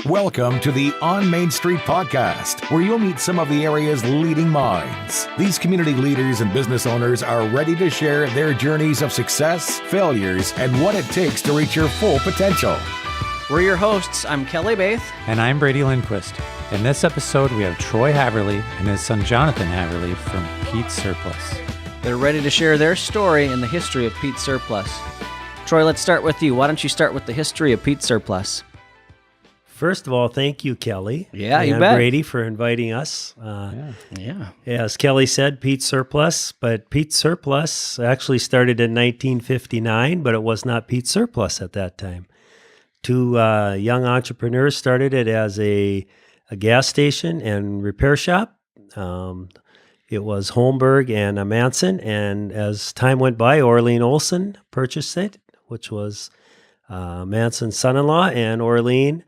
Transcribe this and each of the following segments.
Welcome to the On Main Street podcast, where you'll meet some of the area's leading minds. These community leaders and business owners are ready to share their journeys of success, failures, and what it takes to reach your full potential. We're your hosts. I'm Kelly Baith. And I'm Brady Lindquist. In this episode, we have Troy Haverly and his son Jonathan Haverly from Pete's Surplus. They're ready to share their story and the history of Pete's Surplus. Troy, let's start with you. Why don't you start with the history of Pete's Surplus? First of all, thank you, Kelly. Yeah, you and bet. Brady, for inviting us. Yeah. As Kelly said, Pete's Surplus, but Pete's Surplus actually started in 1959, but it was not Pete's Surplus at that time. Two young entrepreneurs started it as a gas station and repair shop. It was Holmberg and Manson, and as time went by, Orlean Olson purchased it, which was Manson's son-in-law, and Orlean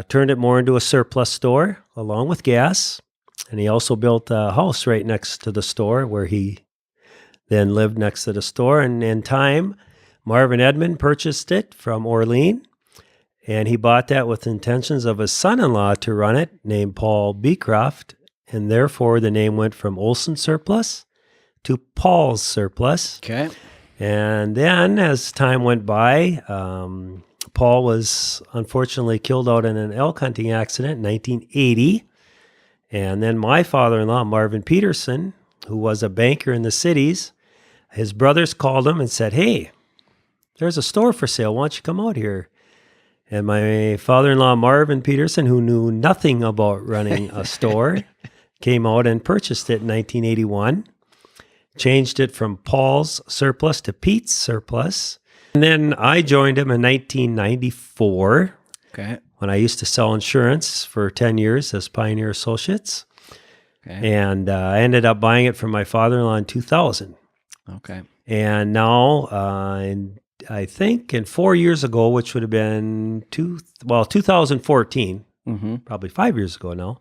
turned it more into a surplus store along with gas. And he also built a house right next to the store where he then lived next to the store. And in time, Marvin Edmond purchased it from Orlean, and he bought that with intentions of his son-in-law to run it, named Paul Beecroft. And therefore, the name went from Olson Surplus to Paul's Surplus. Okay. And then as time went by, Paul was unfortunately killed out in an elk hunting accident in 1980. And then my father-in-law, Marvin Peterson, who was a banker in the cities, his brothers called him and said, "Hey, there's a store for sale. Why don't you come out here?" And my father-in-law, Marvin Peterson, who knew nothing about running a store, came out and purchased it in 1981, changed it from Paul's Surplus to Pete's Surplus. And then I joined him in 1994 when I used to sell insurance for 10 years as Pioneer Associates. Okay. And I ended up buying it from my father-in-law in 2000. Okay. And now, I think in 4 years ago, which would have been 2014, probably 5 years ago now,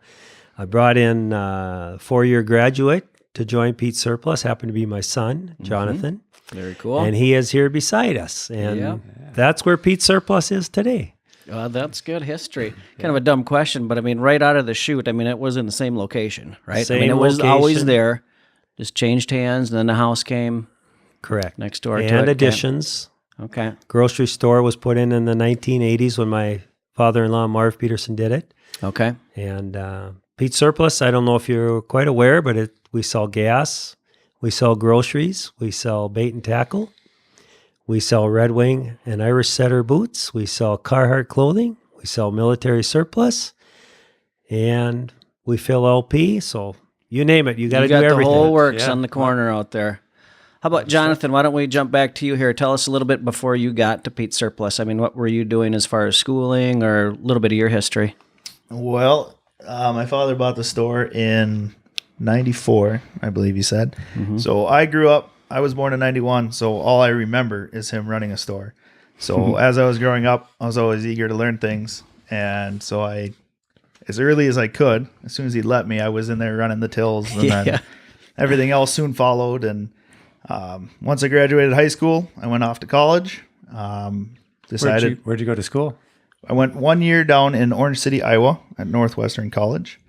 I brought in a 4-year graduate to join Pete's Surplus, happened to be my son, Jonathan. Very cool. And he is here beside us. And that's where Pete's Surplus is today. That's good history. Kind of a dumb question, but I mean, right out of the chute, I mean, it was in the same location, right? Same I mean, it was location. always there, just changed hands, and then the house came Correct. next door to it. And additions. Okay. Grocery store was put in the 1980s when my father-in-law, Marv Peterson, did it. Okay. And Pete's Surplus, I don't know if you're quite aware, but we sell gas, we sell groceries, we sell bait and tackle, we sell Red Wing and Irish Setter boots, we sell Carhartt clothing, we sell military surplus, and we fill LP. So you name it, you got to do everything. The whole works on the corner out there. How about Jonathan? Why don't we jump back to you here? Tell us a little bit before you got to Pete's Surplus. I mean, what were you doing as far as schooling, or a little bit of your history? Well, my father bought the store in 94, I believe he said. So I grew up, I was born in 91, so all I remember is him running a store. So as I was growing up, I was always eager to learn things. And so I, as early as I could, as soon as he'd let me, I was in there running the tills, and then everything else soon followed. And once I graduated high school, I went off to college. Decided Where'd you go to school? I went 1 year down in Orange City, Iowa at Northwestern College.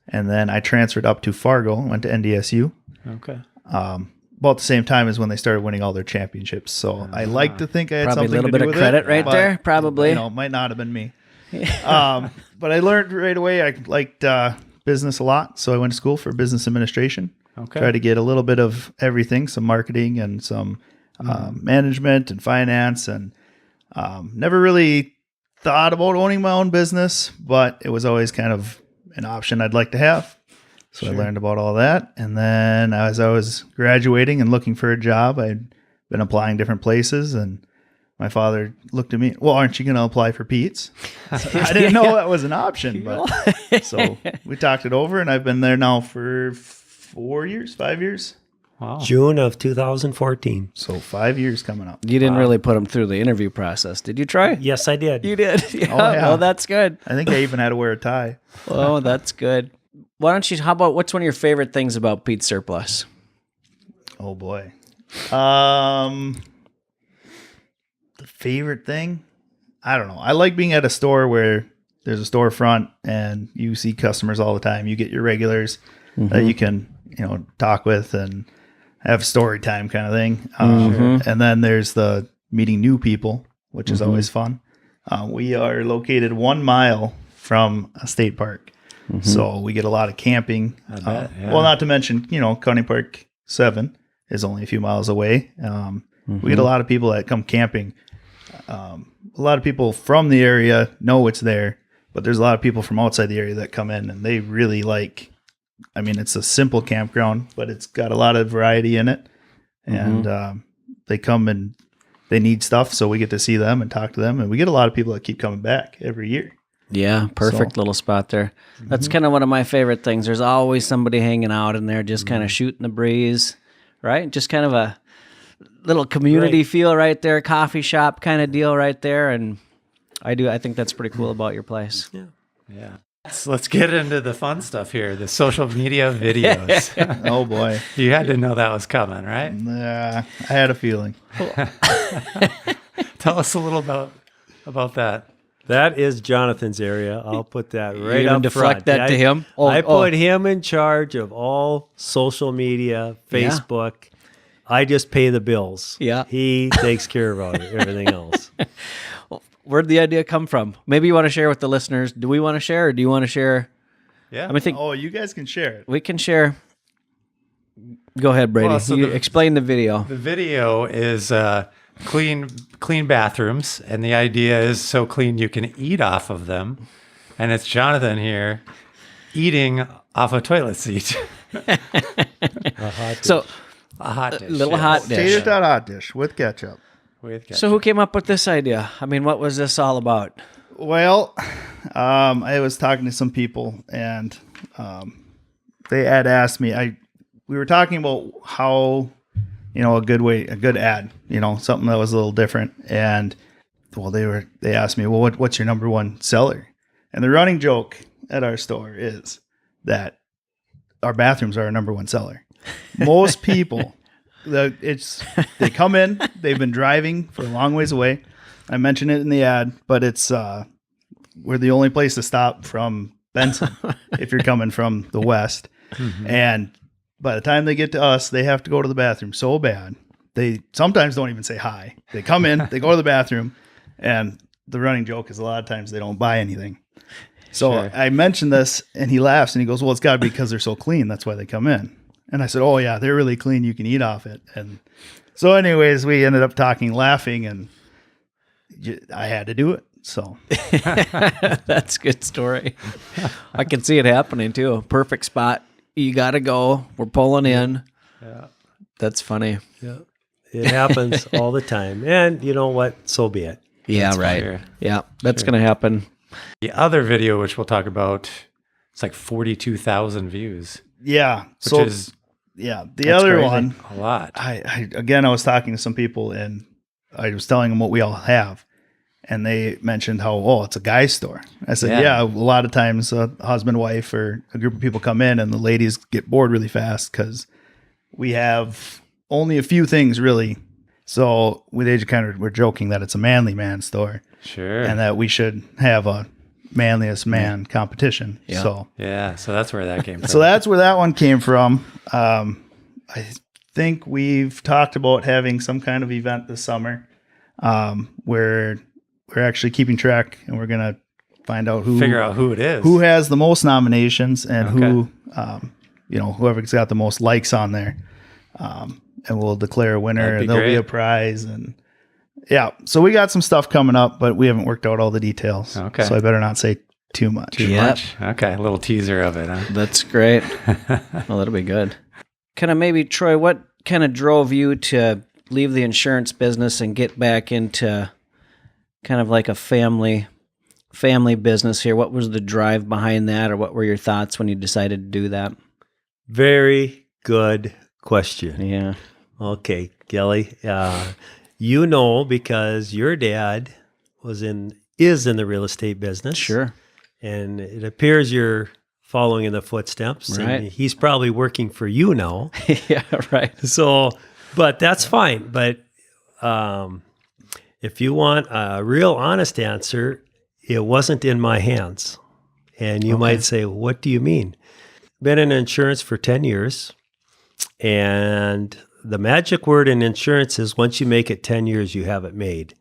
And then I transferred up to Fargo, went to NDSU. Okay. About the same time as when they started winning all their championships. So I like to think I had Probably something a little to bit do of with credit it, right but, there. Probably. You know, it might not have been me. But I learned right away I liked business a lot. So I went to school for business administration. Okay. Tried to get a little bit of everything, some marketing and some management and finance. And never really thought about owning my own business, but it was always kind of an option I'd like to have. So I learned about all that. And then as I was graduating and looking for a job, I'd been applying different places, and my father looked at me, "Well, aren't you going to apply for Pete's?" I didn't know that was an option, but so we talked it over, and I've been there now for 5 years. Wow. June of 2014. So 5 years coming up. You didn't really put them through the interview process, did you, Troy? Yes, I did. You did. Yeah. Oh, yeah. Well, that's good. I think I even had to wear a tie. Oh, that's good. Why don't you, how about, what's one of your favorite things about Pete's Surplus? Oh boy. The favorite thing? I don't know. I like being at a store where there's a storefront and you see customers all the time. You get your regulars that you can, talk with and have story time kind of thing. And then there's the meeting new people, which is always fun. We are located 1 mile from a state park. So we get a lot of camping. Well, not to mention, County Park 7 is only a few miles away. We get a lot of people that come camping. A lot of people from the area know it's there, but there's a lot of people from outside the area that come in and they really it's a simple campground, but it's got a lot of variety in it. And they come and they need stuff. So we get to see them and talk to them. And we get a lot of people that keep coming back every year. Yeah, perfect little spot there. That's kind of one of my favorite things. There's always somebody hanging out in there just kind of shooting the breeze, right? Just kind of a little community feel right there, coffee shop kind of deal right there. And I think that's pretty cool about your place. Yeah. So let's get into the fun stuff here, the social media videos. Oh, boy. You had to know that was coming, right? I had a feeling. Tell us a little about that. That is Jonathan's area. I'll put that right You're up deflect front. that to him? I put him in charge of all social media, Facebook. I just pay the bills. Yeah. He takes care of everything else. Where'd the idea come from? Maybe you want to share with the listeners. Do we want to share or do you want to share? Yeah. I think you guys can share it. we can share. Go ahead, Brady. Well, so explain the video. The video is clean bathrooms, and the idea is so clean you can eat off of them. And it's Jonathan here eating off a toilet seat. A hot So A hot dish. little hot dish. Tater tot hot dish with ketchup. So who came up with this idea? I mean, what was this all about? Well, I was talking to some people and they had asked me, we were talking about how, a good ad, something that was a little different. And they asked me, well, what's your number one seller? And the running joke at our store is that our bathrooms are our number one seller. Most people, they come in, they've been driving for a long ways away. I mentioned it in the ad, but it's we're the only place to stop from Benson if you're coming from the west. And by the time they get to us, they have to go to the bathroom so bad. They sometimes don't even say hi. They come in, they go to the bathroom, and the running joke is a lot of times they don't buy anything. So I mentioned this, and he laughs, and he goes, well, it's got to be because they're so clean. That's why they come in. And I said, oh, yeah, they're really clean. You can eat off it. And so anyways, we ended up laughing, and I had to do it. So That's a good story. I can see it happening too. Perfect spot. You got to go. We're pulling in. Yeah. That's funny. Yeah. It happens all the time. And you know what? So be it. Yeah, That's right. fair. Yeah, that's going to happen. The other video, which we'll talk about, it's like 42,000 views, yeah. which The that's other crazy. one, A lot. I was talking to some people, and I was telling them what we all have. And they mentioned how, it's a guy's store. I said, yeah, a lot of times a husband, wife, or a group of people come in and the ladies get bored really fast because we have only a few things really. So we're joking that it's a manly man store. Sure. And that we should have a manliest man competition. Yeah. So that's where that came from. So that's where that one came from. I think we've talked about having some kind of event this summer where we're actually keeping track, and we're going to figure out who it is, who has the most nominations, and who, whoever's got the most likes on there. And we'll declare a winner, and there'll be a prize. And so we got some stuff coming up, but we haven't worked out all the details. Okay. So I better not say too much. Too much? Okay. A little teaser of it, huh? That's great. Well, that'll be good. Kind of maybe, Troy, what kind of drove you to leave the insurance business and get back into kind of like a family business here? What was the drive behind that, or what were your thoughts when you decided to do that? Very good question. Yeah. Okay, Kelly. Because your dad is in the real estate business. Sure. And it appears you're following in the footsteps. Right. And he's probably working for you now. Yeah, right. So, but that's fine. But if you want a real honest answer, it wasn't in my hands. And you might say, what do you mean? Been in insurance for 10 years. And the magic word in insurance is once you make it 10 years, you have it made.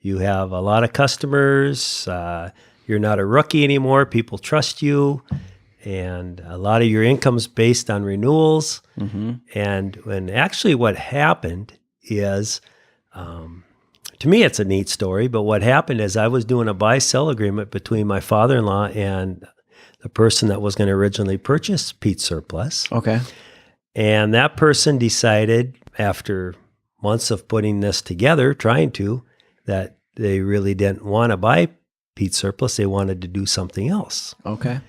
You have a lot of customers. You're not a rookie anymore. People trust you. And a lot of your income's based on renewals. And actually what happened is, to me, it's a neat story, but what happened is I was doing a buy-sell agreement between my father-in-law and the person that was going to originally purchase Pete's Surplus. Okay. And that person decided after months of putting this together, trying to, that they really didn't want to buy Pete's Surplus. They wanted to do something else. Okay.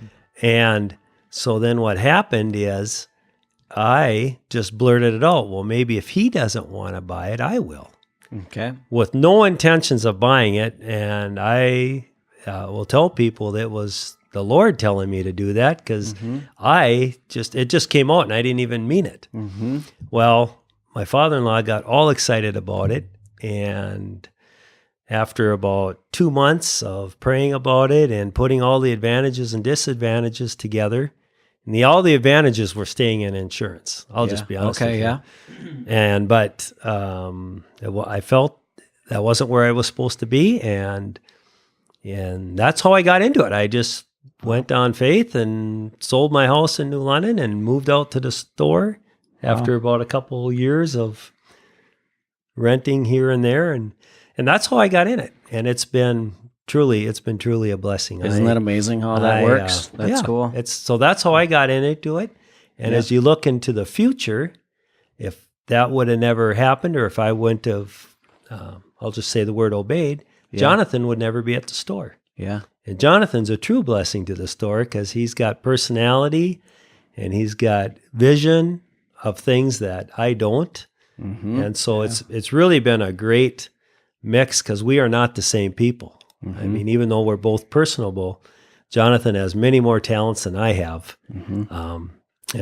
And so then what happened is I just blurted it out. Well, maybe if he doesn't want to buy it, I will. Okay. With no intentions of buying it. And I will tell people that it was the Lord telling me to do that because it just came out and I didn't even mean it. Well, my father-in-law got all excited about it. And after about 2 months of praying about it and putting all the advantages and disadvantages together, and all the advantages were staying in insurance. I'll just be honest with you. But I felt that wasn't where I was supposed to be, and that's how I got into it. I just went on faith and sold my house in New London and moved out to the store after about a couple years of renting here and there, and that's how I got in it. And it's been truly a blessing. Isn't that amazing how that works? That's cool. So that's how I got into it. And as you look into the future, if that would have never happened, or if I wouldn't have, I'll just say the word obeyed, Jonathan would never be at the store. Yeah. And Jonathan's a true blessing to the store because he's got personality and he's got vision of things that I don't. And so it's really been a great mix because we are not the same people. I mean, even though we're both personable, Jonathan has many more talents than I have. And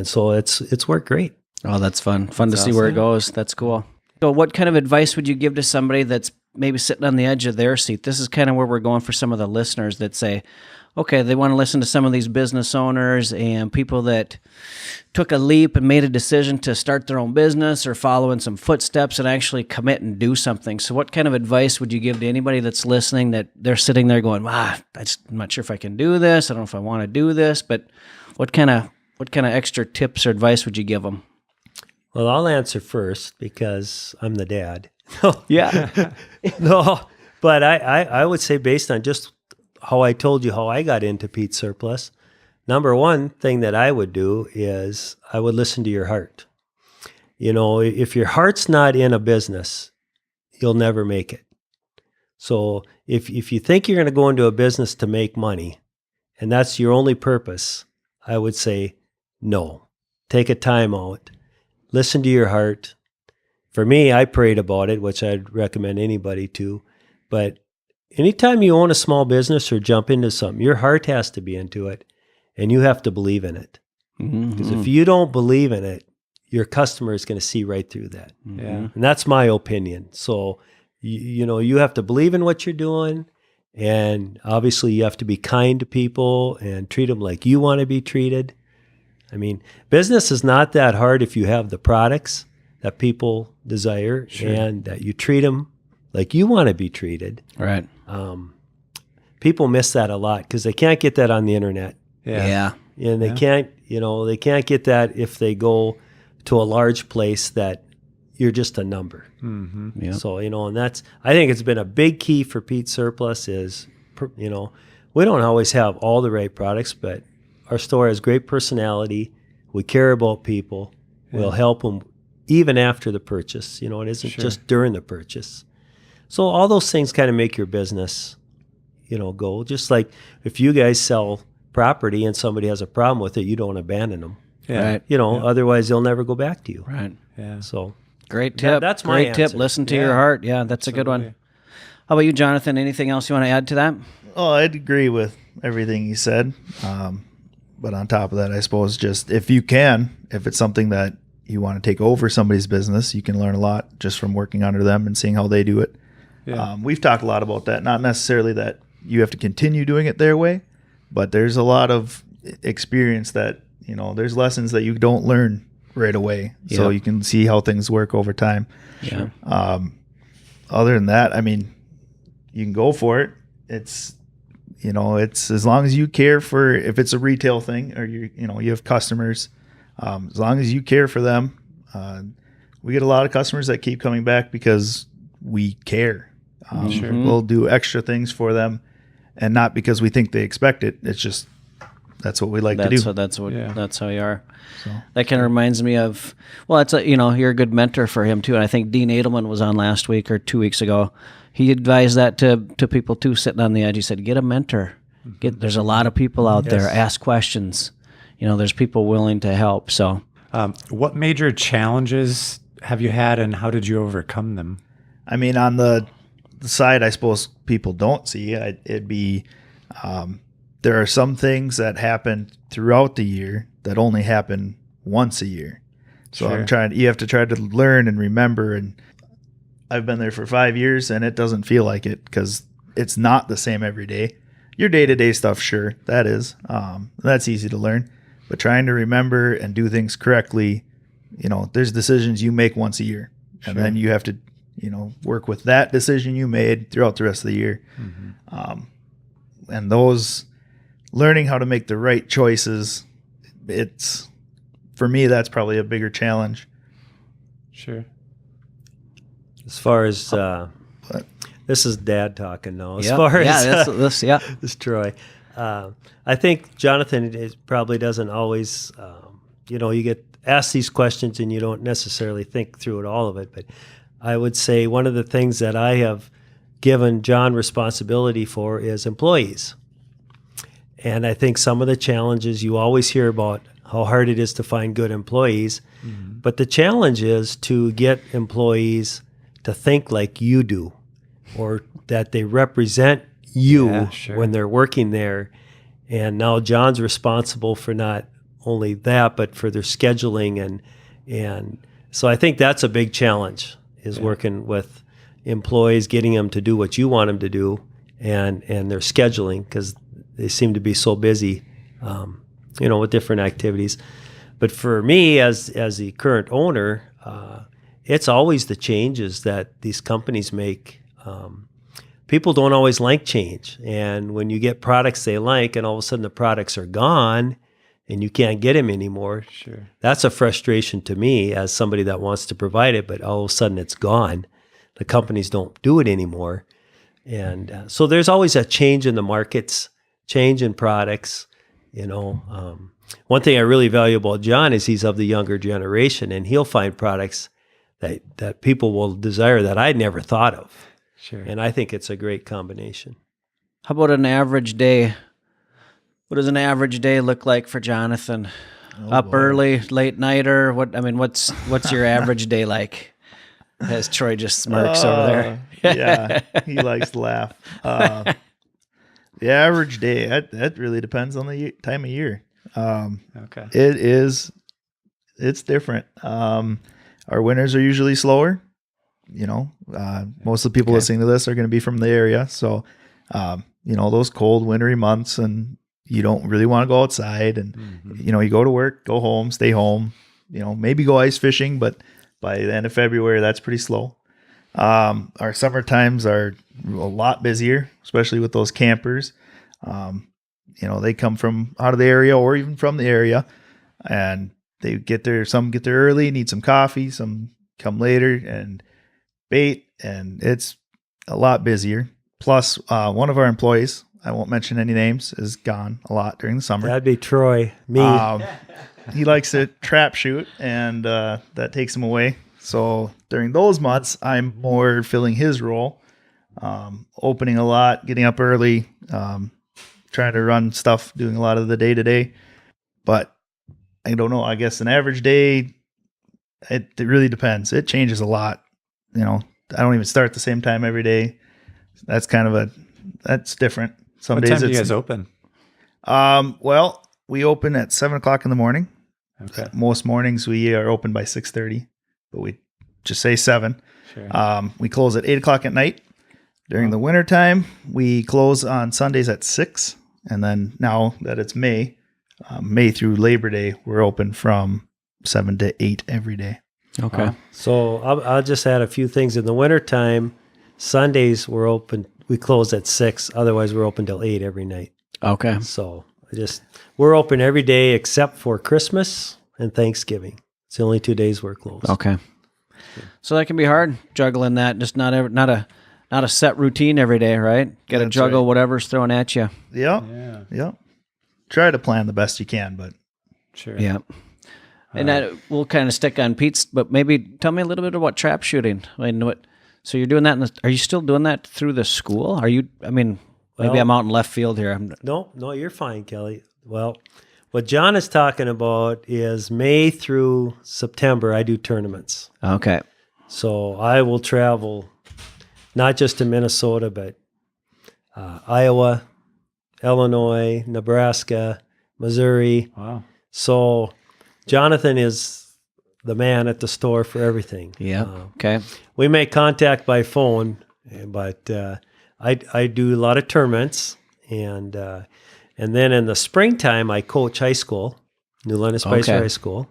so it's worked great. Oh, that's fun. Fun to see where it goes. That's cool. So what kind of advice would you give to somebody that's maybe sitting on the edge of their seat? This is kind of where we're going for some of the listeners that say, okay, they want to listen to some of these business owners and people that took a leap and made a decision to start their own business or follow in some footsteps and actually commit and do something. So what kind of advice would you give to anybody that's listening that they're sitting there going, I'm not sure if I can do this. I don't know if I want to do this, but what kind of extra tips or advice would you give them? Well, I'll answer first because I'm the dad. Yeah. No, but I would say based on just how I told you how I got into Pete's Surplus, number one thing that I would do is I would listen to your heart. You know, if your heart's not in a business, you'll never make it. So if you think you're going to go into a business to make money and that's your only purpose, I would say no. Take a time out. Listen to your heart. For me, I prayed about it, which I'd recommend anybody to. But anytime you own a small business or jump into something, your heart has to be into it, and you have to believe in it. Because if you don't believe in it, your customer is going to see right through that. And that's my opinion. So, you have to believe in what you're doing, and obviously you have to be kind to people and treat them like you want to be treated. I mean, business is not that hard if you have the products that people desire and that you treat them like you want to be treated. Right. People miss that a lot because they can't get that on the internet. Yeah. And they can't get that if they go to a large place that you're just a number. Yep. So, and I think it's been a big key for Pete's Surplus is, we don't always have all the right products, but our store has great personality. We care about people. We'll help them even after the purchase. It isn't just during the purchase. So all those things kind of make your business, go. Just like if you guys sell property and somebody has a problem with it, you don't abandon them. Right. Otherwise they'll never go back to you. Right. Yeah. So great tip. That's my great tip. answer. Listen to your heart. Yeah, that's a good one. How about you, Jonathan? Anything else you want to add to that? Oh, I'd agree with everything he said. But on top of that, I suppose just if it's something that you want to take over somebody's business, you can learn a lot just from working under them and seeing how they do it. Yeah. We've talked a lot about that. Not necessarily that you have to continue doing it their way. But there's a lot of experience that, there's lessons that you don't learn right away. So Yep. you can see how things work over time. Yeah. Other than that, I mean, you can go for it. It's as long as you care for, if it's a retail thing or you have customers, as long as you care for them. We get a lot of customers that keep coming back because we care. Sure. We'll do extra things for them, and not because we think they expect it. It's just that's what we like to do. That's how you are. So, That kind of reminds me of, well, you're a good mentor for him too. And I think Dean Edelman was on last week or 2 weeks ago. He advised that to people too, sitting on the edge. He said, get a mentor. There's a lot of people out there. Ask questions. There's people willing to help. So, what major challenges have you had, and how did you overcome them? I mean, on the side, I suppose people don't see, it'd be, there are some things that happen throughout the year that only happen once a year. So Sure. you have to try to learn and remember. And I've been there for 5 years and it doesn't feel like it because it's not the same every day. Your day-to-day stuff, sure, that is. That's easy to learn. But trying to remember and do things correctly, there's decisions you make once a year. And then you have to, work with that decision you made throughout the rest of the year. And those, learning how to make the right choices, for me, that's probably a bigger challenge. Sure. As far as this is Dad talking now. As Yep. far Yeah, as this, yeah. this Troy, I think Jonathan probably doesn't always. You get asked these questions and you don't necessarily think through all of it. But I would say one of the things that I have given John responsibility for is employees. And I think some of the challenges you always hear about how hard it is to find good employees, but the challenge is to get employees to think like you do, or that they represent you Yeah, sure. when they're working there. And now John's responsible for not only that, but for their scheduling. And so I think that's a big challenge, is working with employees, getting them to do what you want them to do, and their scheduling, because they seem to be so busy, with different activities. But for me, as the current owner, it's always the changes that these companies make. People don't always like change. And when you get products they like and all of a sudden the products are gone and you can't get them anymore, Sure. that's a frustration to me as somebody that wants to provide it, but all of a sudden it's gone. The companies don't do it anymore. And so there's always a change in the markets, change in products. One thing I really value about John is he's of the younger generation, and he'll find products that people will desire that I'd never thought of. Sure. And I think it's a great combination. How about an average day? What does an average day look like for Jonathan? Up early, late nighter? What's your average day like? As Troy just smirks over there. Yeah, he likes to laugh. The average day, that really depends on the time of year. Okay. It's different. Our winters are usually slower. Most of the people listening to this are going to be from the area. So, those cold, wintry months, and you don't really want to go outside. And, you go to work, go home, stay home, maybe go ice fishing. But by the end of February, that's pretty slow. Our summer times are a lot busier, especially with those campers. They come from out of the area or even from the area, and they get there. Some get there early, need some coffee. Some come later and bait, and it's a lot busier. Plus, one of our employees, I won't mention any names, is gone a lot during the summer. That'd be Troy, me. He likes to trap shoot, and that takes him away. So during those months, I'm more filling his role, opening a lot, getting up early, trying to run stuff, doing a lot of the day-to-day. But I don't know. I guess an average day, it really depends. It changes a lot. I don't even start the same time every day. That's that's different. Some What days time do you it's guys open? Well, we open at 7:00 in the morning. Okay. Most mornings we are open by 6:30, but we just say 7. Sure. We close at 8:00 at night. During the wintertime, we close on Sundays at 6. And then now that it's May, May through Labor Day, we're open from 7 to 8 every day. Okay. So I'll just add a few things. In the wintertime, Sundays we're open. We close at 6. Otherwise, we're open till 8 every night. Okay. So we're open every day except for Christmas and Thanksgiving. It's the only 2 days we're closed. Okay. So that can be hard juggling that. Just not a set routine every day, right? Got to That's juggle right. whatever's thrown at you. Yep. Yeah. Yep. Try to plan the best you can, but Sure. Yeah. And we'll kind of stick on Pete's, but maybe tell me a little bit about trap shooting. I mean, so you're doing that? Are you still doing that through the school? Are you? I mean, maybe Well, I'm out in left field here. No, you're fine, Kelly. Well, what John is talking about is May through September, I do tournaments. Okay. So I will travel not just to Minnesota, but Iowa, Illinois, Nebraska, Missouri. Wow. So Jonathan is the man at the store for everything. Yeah. Okay. We make contact by phone, but I do a lot of tournaments, and then in the springtime I coach high school, New London Spicer Okay. High School,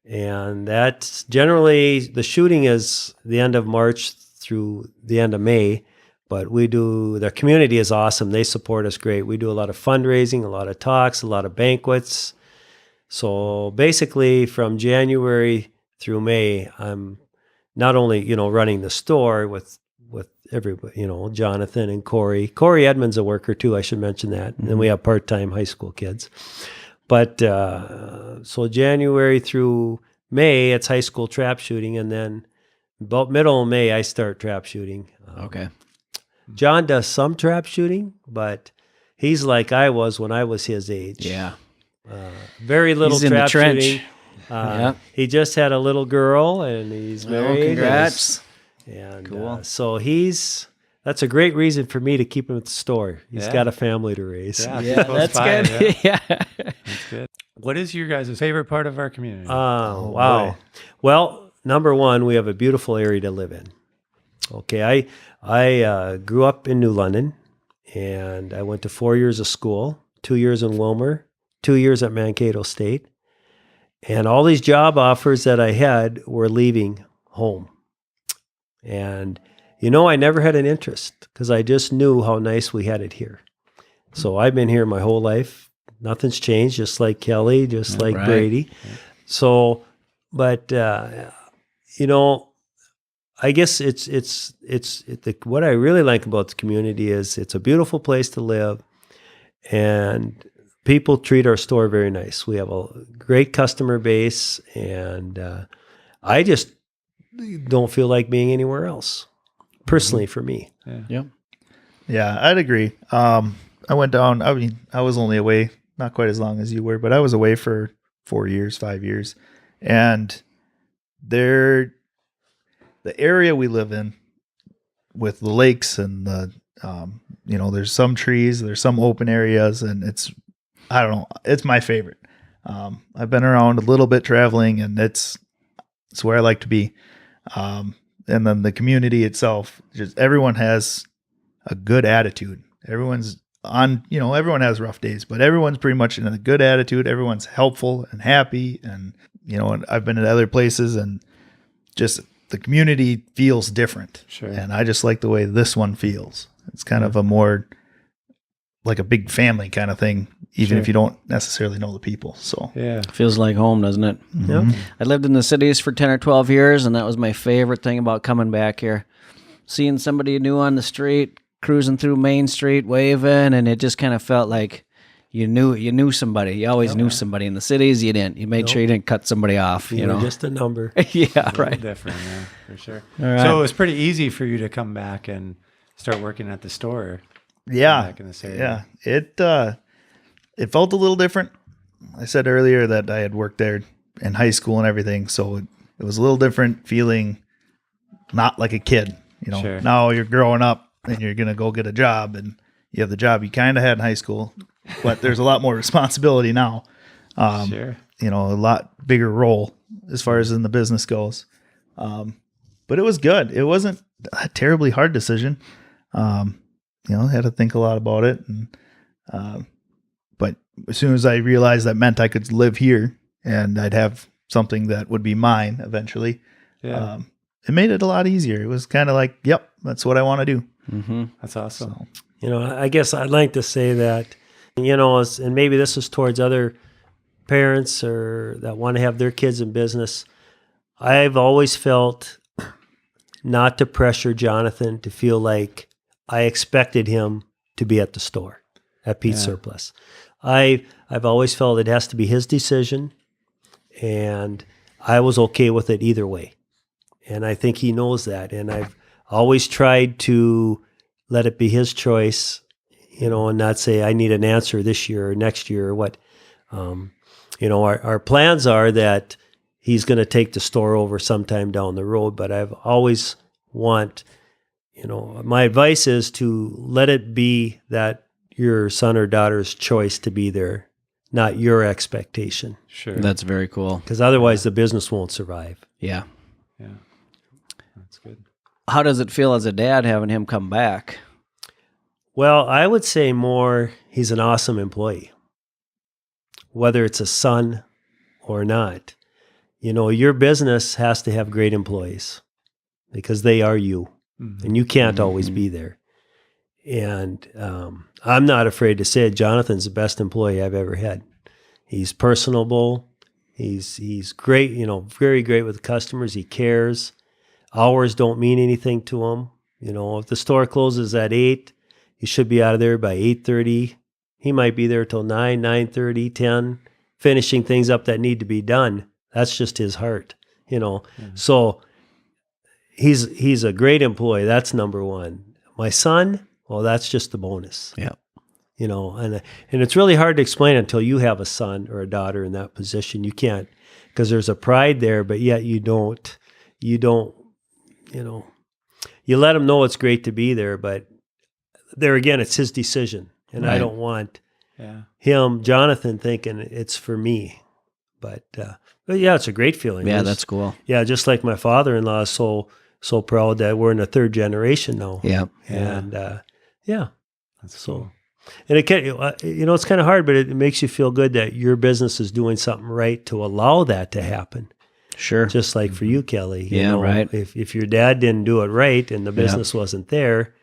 and that's generally the shooting is the end of March through the end of May. But the community is awesome. They support us great. We do a lot of fundraising, a lot of talks, a lot of banquets. So basically from January through May, I'm not only, running the store with everybody, Jonathan and Corey. Corey Edmonds a worker too, I should mention that. And then we have part-time high school kids. But so January through May, it's high school trap shooting. And then about middle of May, I start trap shooting. Okay. John does some trap shooting, but he's like I was when I was his age. Yeah. Very little He's in the trap trench. shooting. Yeah. He just had a little girl, and he's married. congrats. And Cool. So that's a great reason for me to keep him at the store. He's Yeah. got a family to raise. Yeah, Yeah, close that's by, good. Yeah. Yeah. That's good. What is your guys' favorite part of our community? Oh, wow. boy. Well, number one, we have a beautiful area to live in. Okay, I grew up in New London, and I went to 4 years of school, 2 years in Wilmer, 2 years at Mankato State. And all these job offers that I had were leaving home. And, I never had an interest because I just knew how nice we had it here. So I've been here my whole life. Nothing's changed, just like Kelly, just like Right. Brady. So, but, I guess what I really like about the community is it's a beautiful place to live, and people treat our store very nice. We have a great customer base, and I just don't feel like being anywhere else, personally, for me. Yep. Yeah, I'd agree. I went down. I mean, I was only away not quite as long as you were, but I was away for 4 years, 5 years, and the area we live in with the lakes and there's some trees, there's some open areas, and I don't know, it's my favorite. I've been around a little bit traveling, and it's where I like to be. And then the community itself, just everyone has a good attitude. Everyone's everyone has rough days, but everyone's pretty much in a good attitude. Everyone's helpful and happy. And, and I've been at other places, and just the community feels different. Sure. And I just like the way this one feels. It's kind of a more like a big family kind of thing, even if you don't necessarily know the people. So Yeah. Feels like home, doesn't it? Yep. I lived in the cities for 10 or 12 years, and that was my favorite thing about coming back here. Seeing somebody new on the street, cruising through Main Street, waving, and it just kind of felt like you knew somebody. You always knew somebody. In the cities, you didn't. You made sure you didn't cut somebody off, you know. Just a number. Yeah, right. Different, yeah, for sure. All right. So it was pretty easy for you to come back and start working at the store. yeah, Back in this area. yeah, it felt a little different. I said earlier that I had worked there in high school and everything, so it was a little different feeling, not like a kid. Sure. Now you're growing up and you're gonna go get a job, and you have the job you kind of had in high school, but there's a lot more responsibility now. Sure. A lot bigger role as far as in the business goes. But it was good. It wasn't a terribly hard decision. Had to think a lot about it. And, but as soon as I realized that meant I could live here and I'd have something that would be mine eventually, it made it a lot easier. It was kind of like, yep, that's what I want to do. Mm-hmm. That's awesome. So, I guess I'd like to say that, and maybe this is towards other parents or that want to have their kids in business. I've always felt not to pressure Jonathan to feel like I expected him to be at the store at Pete's Surplus. I've always felt it has to be his decision, and I was okay with it either way. And I think he knows that. And I've always tried to let it be his choice, and not say I need an answer this year or next year or what. Our plans are that he's going to take the store over sometime down the road, but I've always my advice is to let it be that your son or daughter's choice to be there, not your expectation. Sure. That's very cool. Because otherwise the business won't survive. Yeah. Yeah. That's good. How does it feel as a dad having him come back? Well, I would say more he's an awesome employee, whether it's a son or not. Your business has to have great employees because they are you, and you can't always be there. And I'm not afraid to say it. Jonathan's the best employee I've ever had. He's personable. He's great, very great with customers. He cares. Hours don't mean anything to him. If the store closes at 8, he should be out of there by 8:30. He might be there till 9, 9:30, 10, finishing things up that need to be done. That's just his heart, So he's a great employee. That's number one. My son, well, that's just the bonus. Yeah. And it's really hard to explain until you have a son or a daughter in that position. You can't, because there's a pride there, but yet you let him know it's great to be there, but there again, it's his decision. And Right. I don't want Jonathan, thinking it's for me. But yeah, it's a great feeling. Yeah, that's cool. Yeah, just like my father-in-law is so proud that we're in the third generation now. Yeah. And That's so, cool. and it can, it's kind of hard, but it makes you feel good that your business is doing something right to allow that to happen. Sure. Just like for you, Kelly. Yeah, right. If your dad didn't do it right and the business wasn't there,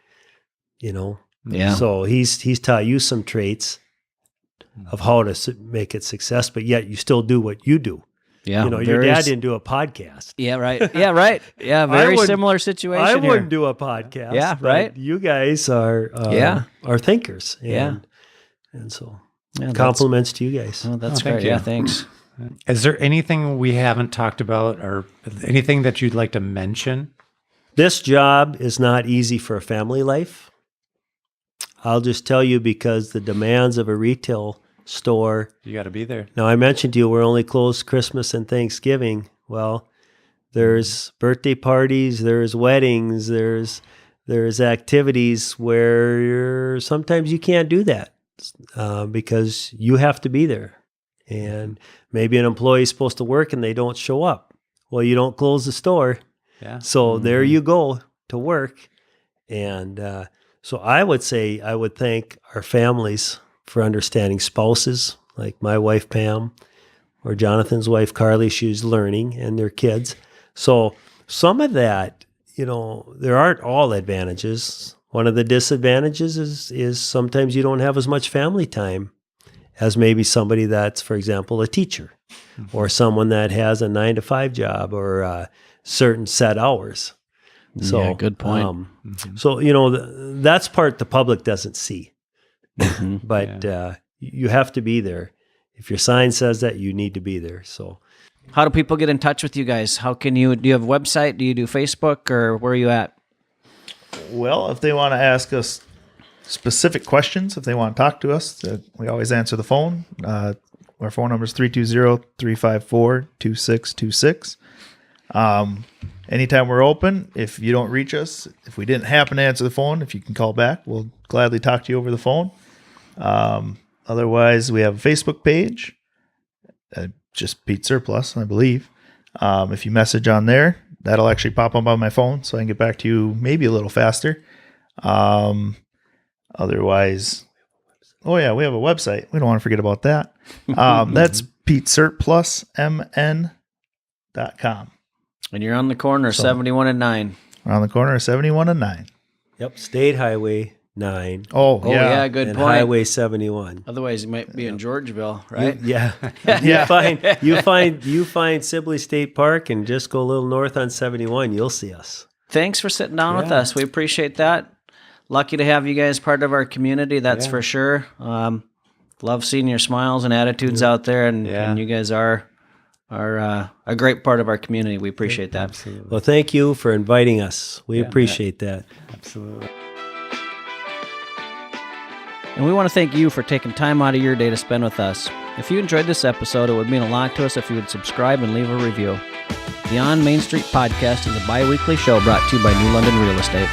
Yeah. So he's taught you some traits of how to make it success, but yet you still do what you do. Yeah. Your dad didn't do a podcast. Yeah, right. Yeah, right. Yeah, very similar situation I here. wouldn't do a podcast. Yeah, but right. You guys are thinkers. And so compliments to you guys. Oh, that's thank great. you. Yeah, thanks. Is there anything we haven't talked about or anything that you'd like to mention? This job is not easy for a family life. I'll just tell you, because the demands of a retail store. You got to be there. Now, I mentioned to you we're only closed Christmas and Thanksgiving. Well, there's birthday parties, there's weddings, there's activities where sometimes you can't do that because you have to be there. And maybe an employee is supposed to work and they don't show up. Well, you don't close the store. Yeah. So there you go to work. And so I would say I would thank our families for understanding spouses, like my wife, Pam, or Jonathan's wife, Carly. She's learning, and their kids. So some of that, there aren't all advantages. One of the disadvantages is sometimes you don't have as much family time as maybe somebody that's, for example, a teacher or someone that has a 9-to-5 job or certain set hours. So Yeah, good point. So, that's part the public doesn't see, but you have to be there. If your sign says that, you need to be there. So How do people get in touch with you guys? Do you have a website? Do you do Facebook, or where are you at? Well, if they want to ask us specific questions, if they want to talk to us, we always answer the phone. Our phone number is 320-354-2626. Anytime we're open, if you don't reach us, if we didn't happen to answer the phone, if you can call back, we'll gladly talk to you over the phone. Otherwise, we have a Facebook page, just Pete Surplus, I believe. If you message on there, that'll actually pop up on my phone, so I can get back to you maybe a little faster. Otherwise, oh yeah, we have a website. We don't want to forget about that. That's PeteSurplusMN.com. And you're on the corner, 71 and 9. We're on the corner of 71 and 9. Yep, State Highway 9 Oh, Yeah, good and point. Highway 71. Otherwise, you might be in Georgeville, right? Yeah. Yeah. You find Sibley State Park and just go a little north on 71, you'll see us. Thanks for sitting down with us. We appreciate that. Lucky to have you guys part of our community, that's for sure. Love seeing your smiles and attitudes out there, and you guys are a great part of our community. We appreciate that. Absolutely. Well, thank you for inviting us. We appreciate that. Absolutely. And we want to thank you for taking time out of your day to spend with us. If you enjoyed this episode, it would mean a lot to us if you would subscribe and leave a review. The On Main Street podcast is a bi-weekly show brought to you by New London Real Estate.